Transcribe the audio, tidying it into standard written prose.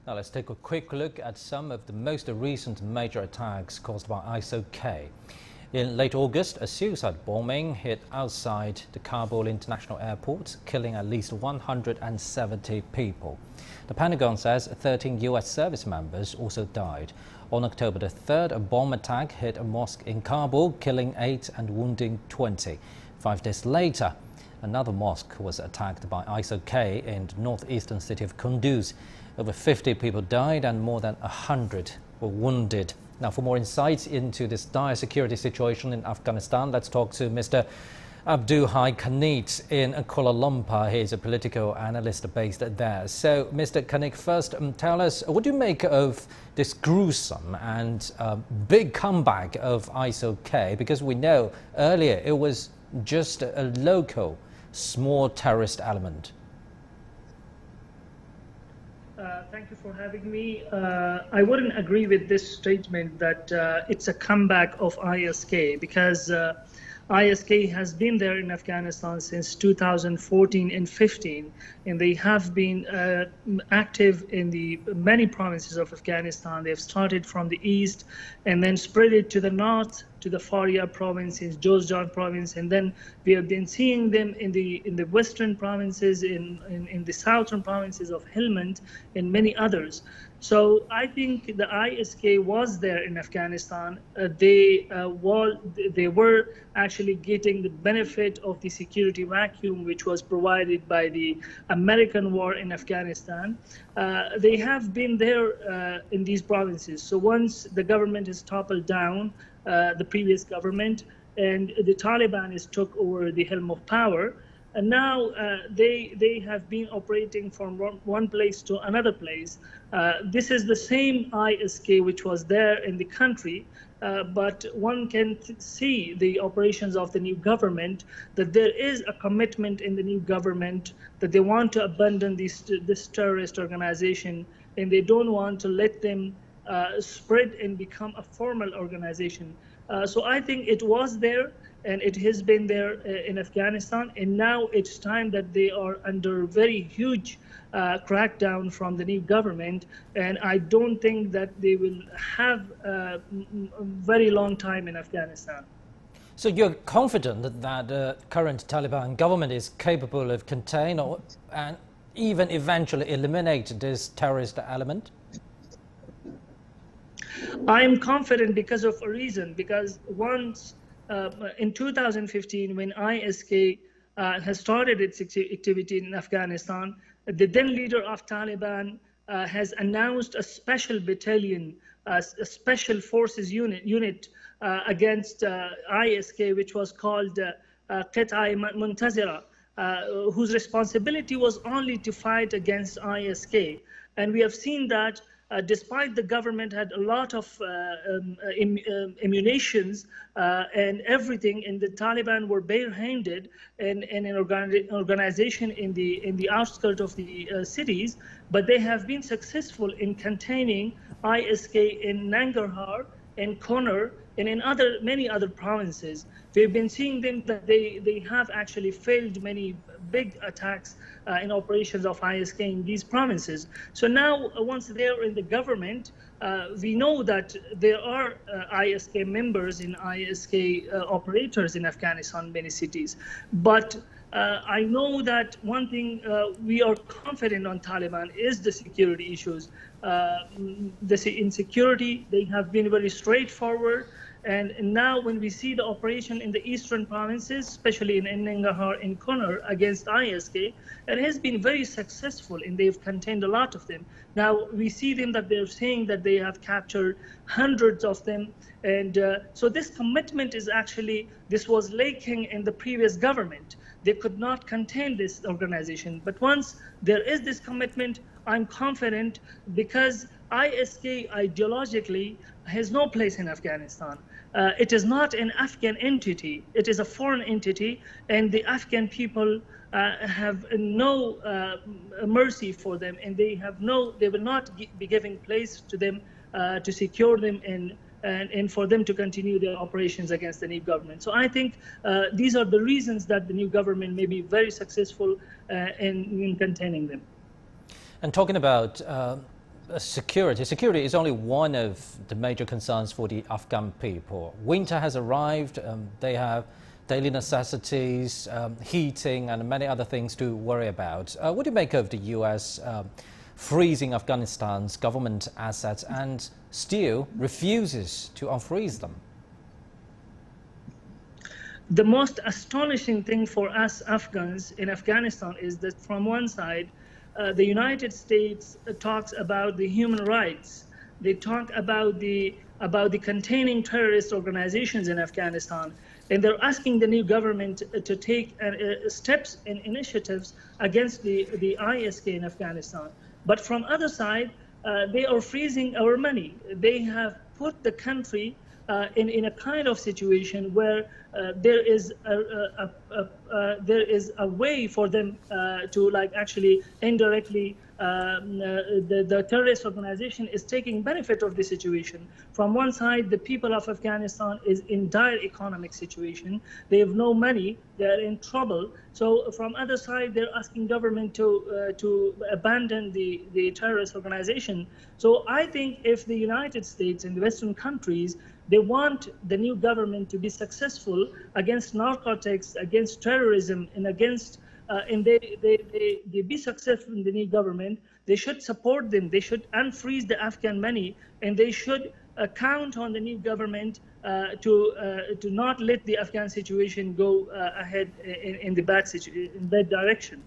Now let's take a quick look at some of the most recent major attacks caused by ISIL-K. In late August, a suicide bombing hit outside the Kabul International Airport, killing at least 170 people. The Pentagon says 13 U.S. service members also died. On October the 3rd, a bomb attack hit a mosque in Kabul, killing 8 and wounding 20. 5 days later, another mosque was attacked by ISIL-K in the northeastern city of Kunduz. Over 50 people died and more than 100 were wounded. Now, for more insights into this dire security situation in Afghanistan, let's talk to Mr. Abdulhai Khanit in Kuala Lumpur. He is a political analyst based there. So, Mr. Khanit, first tell us, what do you make of this gruesome and big comeback of ISIL-K? Because we know earlier it was just a local, small terrorist element. Thank you for having me. I wouldn't agree with this statement that it's a comeback of ISK, because ISK has been there in Afghanistan since 2014 and 15, and they have been active in the many provinces of Afghanistan. They've started from the east and then spread it to the north, to the Faryab province, in Jozjan province, and then we have been seeing them in the western provinces, in the southern provinces of Helmand, and many others. So I think the ISK was there in Afghanistan. They were actually getting the benefit of the security vacuum which was provided by the American war in Afghanistan. They have been there in these provinces. So once the government is toppled down, the previous government, and the Taliban took over the helm of power, and now they have been operating from one place to another place. This is the same ISK which was there in the country, but one can see the operations of the new government, that there is a commitment in the new government that they want to abandon this terrorist organization, and they don't want to let them spread and become a formal organization. So I think it was there, and it has been there in Afghanistan, and now it's time that they are under very huge crackdown from the new government, and I don't think that they will have a very long time in Afghanistan. So you're confident that the current Taliban government is capable of contain and even eventually eliminate this terrorist element? I'm confident because of a reason, because once in 2015, when ISK has started its activity in Afghanistan, the then leader of Taliban has announced a special battalion, a special forces unit against ISK, which was called Qit'a Muntazira, whose responsibility was only to fight against ISK. And we have seen that despite the government had a lot of ammunitions and everything, and the Taliban were barehanded in an organization in the outskirts of the cities, but they have been successful in containing ISK in Nangarhar, in Conner, and in many other provinces. We've been seeing them that they have actually failed many big attacks in operations of ISK in these provinces. So now, once they're in the government, we know that there are ISK members and ISK operators in Afghanistan, many cities. But I know that one thing we are confident on Taliban is the security issues. The insecurity, they have been very straightforward. And now when we see the operation in the eastern provinces, especially in Nangarhar and Conner against ISK, it has been very successful, and they've contained a lot of them. Now we see them that they're saying that they have captured hundreds of them. And so this commitment is actually, this was lacking in the previous government. They could not contain this organization. But once there is this commitment, I'm confident, because ISK ideologically has no place in Afghanistan. It is not an Afghan entity. It is a foreign entity, and the Afghan people have no mercy for them, and they will not be giving place to them to secure them and for them to continue their operations against the new government. So I think these are the reasons that the new government may be very successful in containing them. And talking about security. Security is only one of the major concerns for the Afghan people. Winter has arrived. They have daily necessities, heating and many other things to worry about. What do you make of the U.S. Freezing Afghanistan's government assets and still refuses to unfreeze them? The most astonishing thing for us Afghans in Afghanistan is that from one side, the United States talks about the human rights. They talk about the containing terrorist organizations in Afghanistan, and they're asking the new government to take steps and initiatives against the ISK in Afghanistan. But from other side, they are freezing our money. They have put the country in a kind of situation where there is a way for them to actually indirectly the terrorist organization is taking benefit of the situation. From one side, the people of Afghanistan is in dire economic situation. They have no money. They are in trouble. So from other side, they're asking government to abandon the terrorist organization. So I think if the United States and the Western countries, they want the new government to be successful against narcotics, against terrorism, and against and they be successful in the new government, they should support them. They should unfreeze the Afghan money, and they should count on the new government to not let the Afghan situation go ahead in the bad direction.